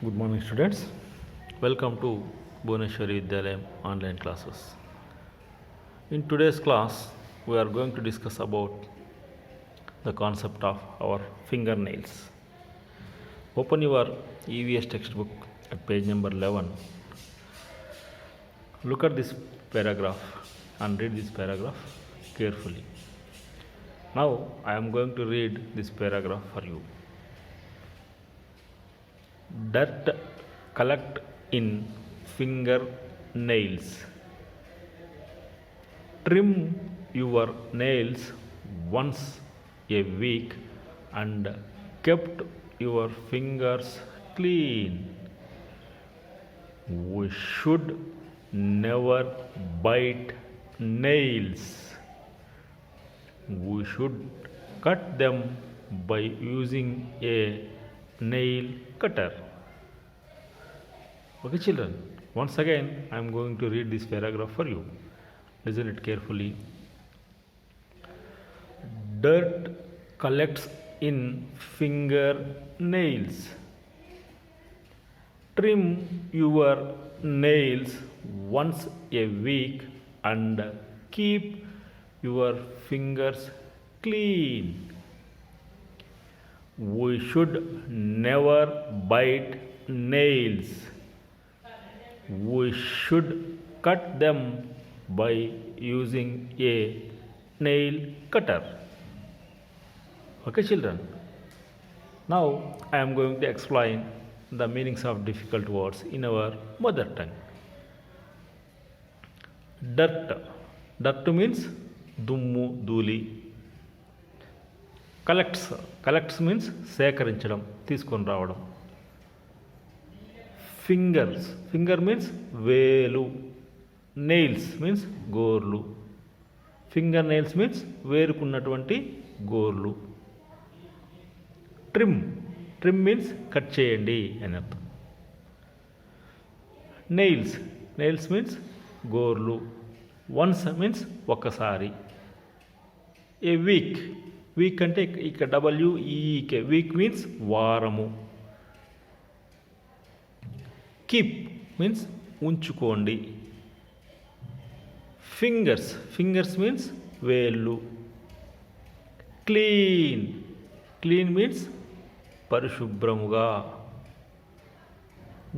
Good morning, students. Welcome to Bhuvaneshwari Vidyalayam online classes. In today's class, we are going to discuss about the concept of our fingernails. Open your EVS textbook at page number 11. Look at this paragraph and read this paragraph carefully. Now, I am going to read this paragraph for you. Dirt collect in fingernails. Trim your nails once a week and kept your fingers clean. We should never bite nails. We should cut them by using a nail cutter. Okay, children, once again I am going to read this paragraph for you. Listen it carefully. Dirt collects in fingernails. Trim your nails once a week and keep your fingers clean. We should never bite nails. We should cut them by using a nail cutter. Okay, children. Now I am going to explain the meanings of difficult words in our mother tongue. Dirt. Dirt means దుమ్ము ధూళి. Collects means సేకరించడం, తీసుకొని రావడం. Finger means వేలు. Nails means గోర్లు. Finger nails means వేరుకున్నటువంటి గోర్లు. Trim means cut చేయండి అని అర్థం. నెయిల్స్ మీన్స్ గోర్లు. వన్స్ మీన్స్ ఒక్కసారి. ఏ వీక్ అంటే ఇక్కడ WEEK, వీక్ మీన్స్ వారము. కీప్ మీన్స్ ఉంచుకోండి. ఫింగర్స్ మీన్స్ వేళ్ళు. క్లీన్ మీన్స్ పరిశుభ్రముగా.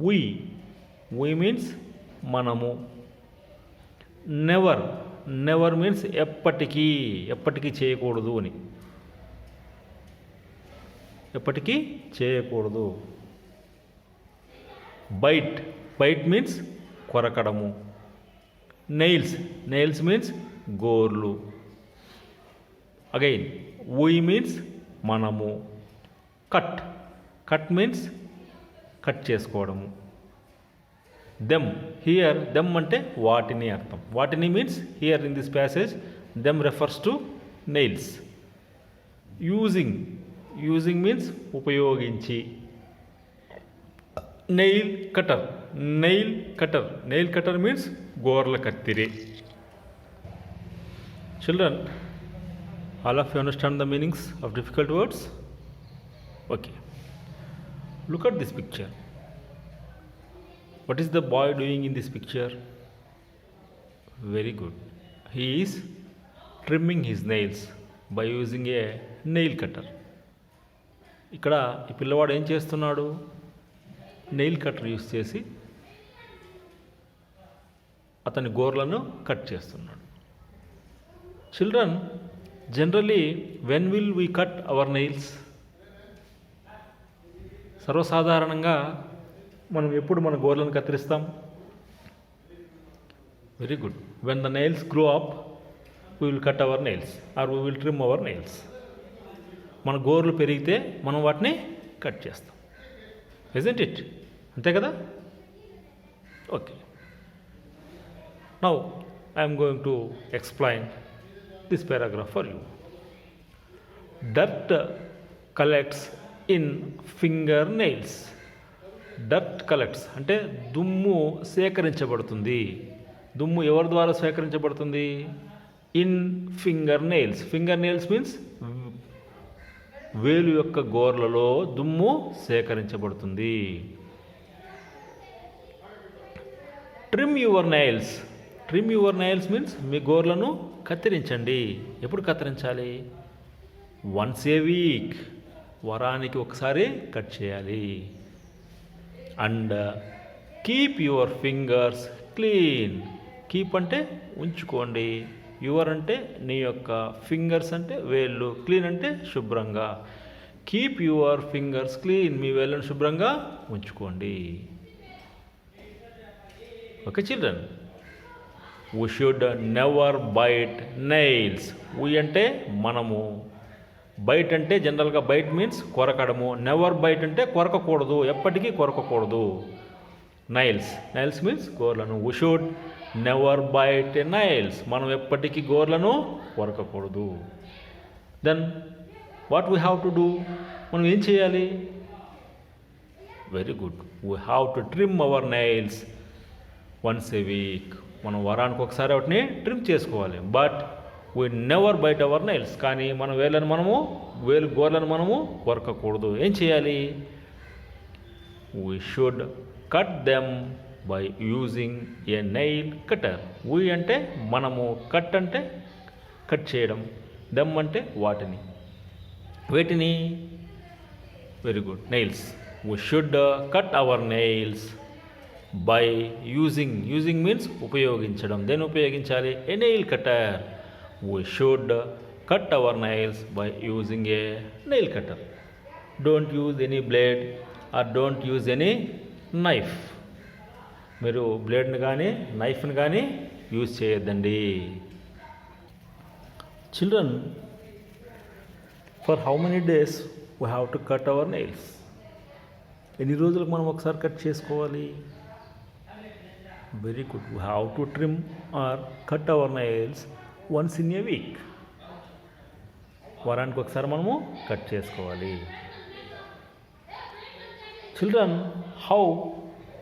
వీ మీన్స్ మనము. నెవర్ మీన్స్ ఎప్పటికీ చేయకూడదు అని. ఎప్పటికీ చేయకూడదు. బైట్ మీన్స్ కొరకడము. నెయిల్స్ మీన్స్ గోర్లు. అగైన్ వీ మీన్స్ మనము. కట్ మీన్స్ కట్ చేసుకోవడము. దెమ్ అంటే వాటిని అర్థం. వాటిని means here in this passage them refers to nails. Using means ఉపయోగించి. నెయిల్ కటర్ మీన్స్ గోర్ల కత్తిరి. Children, all of you understand the meanings of difficult words? Okay. Look at this picture. What is the boy doing in this picture? Very good. He is trimming his nails by using a nail cutter. ఇక్కడ ఈ పిల్లవాడు ఏం చేస్తున్నాడు? Nail cutter use చేసి అతని గోర్లను cut చేస్తున్నాడు. Children, generally when will we cut our nails? సర్వసాధారణంగా మనం ఎప్పుడు మన గోర్లను కత్తిరిస్తాం? Very good. When the nails grow up we will cut our nails or we will trim our nails. మన గోర్లు పెరిగితే మనం వాటిని కట్ చేస్తాం. Isn't it? అంతే కదా? Okay. Now I'm going to explain this paragraph for you. Dirt collects in finger nails. Dirt collects అంటే దుమ్ము సేకరించబడుతుంది. దుమ్ము ఎవరి ద్వారా సేకరించబడుతుంది? ఇన్ ఫింగర్ నెయిల్స్ మీన్స్ వేలు యొక్క గోర్లలో దుమ్ము సేకరించబడుతుంది. Trim your nails. Trim your nails means మీ గోర్లను కత్తిరించండి. ఎప్పుడు కత్తిరించాలి? వన్స్ ఏ వీక్, వారానికి ఒకసారి కట్ చేయాలి. And keep your fingers clean. Keep అంటే ఉంచుకోండి, యువర్ అంటే నీ యొక్క, ఫింగర్స్ అంటే వేళ్ళు, క్లీన్ అంటే శుభ్రంగా. కీప్ యువర్ ఫింగర్స్ క్లీన్, మీ వేళ్ళను శుభ్రంగా ఉంచుకోండి. Okay children, we should never bite nails. We అంటే మనము, బైట్ అంటే జనరల్గా బైట్ మీన్స్ కొరకడము, నెవర్ బైట్ అంటే కొరకకూడదు, ఎప్పటికీ కొరకకూడదు. నైల్స్, నైల్స్ మీన్స్ గోర్లను. We should never bite nails, మనం ఎప్పటికీ గోర్లను కొరకకూడదు. Then what we have to do, మనం ఏం చేయాలి? Very good, we have to trim our nails once a week. మనం వారానికి ఒకసారి వాటిని ట్రిమ్ చేసుకోవాలి. But we never bite our nails, కానీ మన గోర్లను మనము కొరకకూడదు. ఏం చేయాలి? We should cut them by using a nail cutter. We అంటే మనము, కట్ అంటే కట్ చేయడం, దెమ్ అంటే వాటిని, వేటిని? Very good, nails. We should cut our nails by using means ఉపయోగించడం. దేని ఉపయోగించాలి? A nail cutter. We should cut our nails by using a nail cutter. Don't use any blade or don't use any knife. మీరు బ్లేడ్ని కానీ నైఫ్ని కానీ use చేయొద్దండి. Children, for how many days we have to cut our nails? ఎన్ని రోజులకు మనం ఒకసారి కట్ చేసుకోవాలి? Very good, we have to trim are cut our nails once in a week. వారానికి ఒకసారి మనము కట్ చేసుకోవాలి. Children, how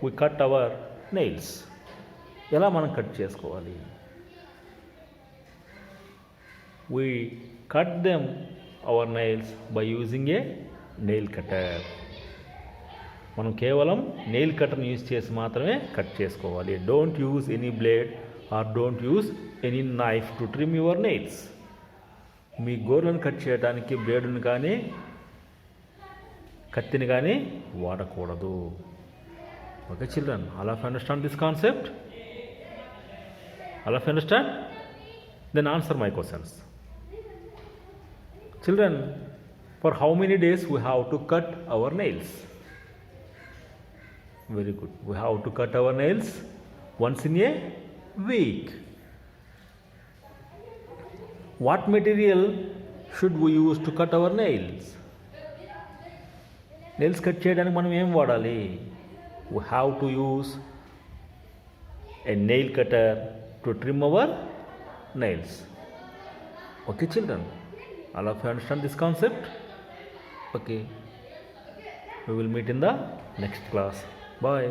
we cut our nails? ఎలా మనం కట్ చేసుకోవాలి? We cut them our nails by using a nail cutter. మనం కేవలం nail కటర్ని యూజ్ చేసి మాత్రమే కట్ చేసుకోవాలి. Don't use any blade or don't use any knife to trim your nails. మీ గోర్లను కట్ చేయడానికి బ్లేడుని కానీ కత్తిని కానీ వాడకూడదు. Okay children, all of understand this concept? All of understand? Then answer my questions. Children, for how many days we have to cut our nails? Very good, we have to cut our nails once in a week. What material should we use to cut our nails? Nails cut చేయడానికి మనం ఏం వాడాలి? We have to use a nail cutter to trim our nails. Okay children, all of you understand this concept? Okay, we will meet in the next class. Bye.